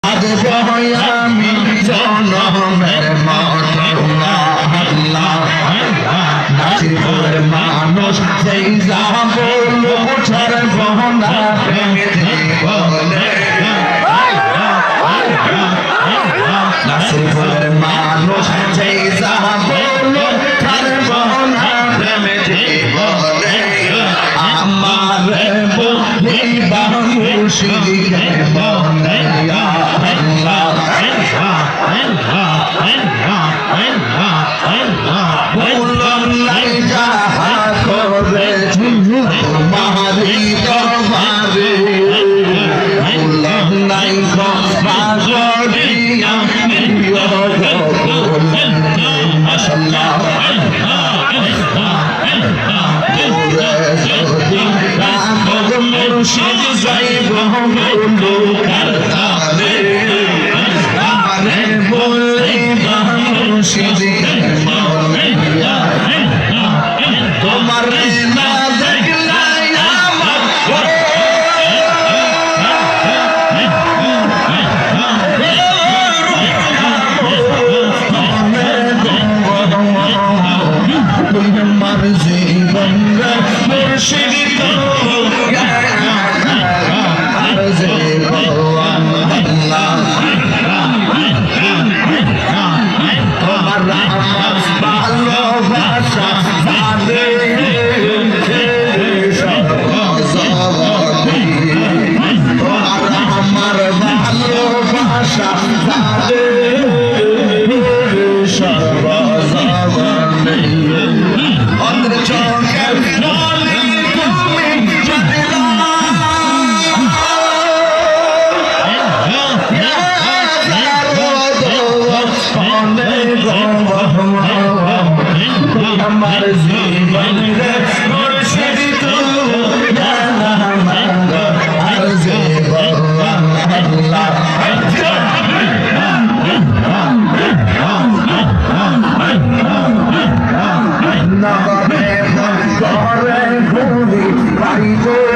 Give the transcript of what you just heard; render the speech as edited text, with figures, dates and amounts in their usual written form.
আজ আমি জনমের নাসিরপুরের মানুষ সেই যাব উঠার গহনা নাসিরপুরের মানুষ সেই যাব উঠার গহনা প্রেমে জীবনে আমার বলিবা মুর্শিদকে মনে বললাম নাই যাহা করেছি তোমারি তোমারে বললাম নাই ক্ষমা করিয়া মাশাআল্লাহ মুর্শিদ যাইব লোকার তারে আমারে বলিবা মুর্শিদ তোমার না দেখলাই আমার তোমার জীবন মুর্শিদ আমার জীবন রে মুর্শিদ তুই আমার জীবন আল্লাহ নগরে ঘরে ঘুরি পাইতে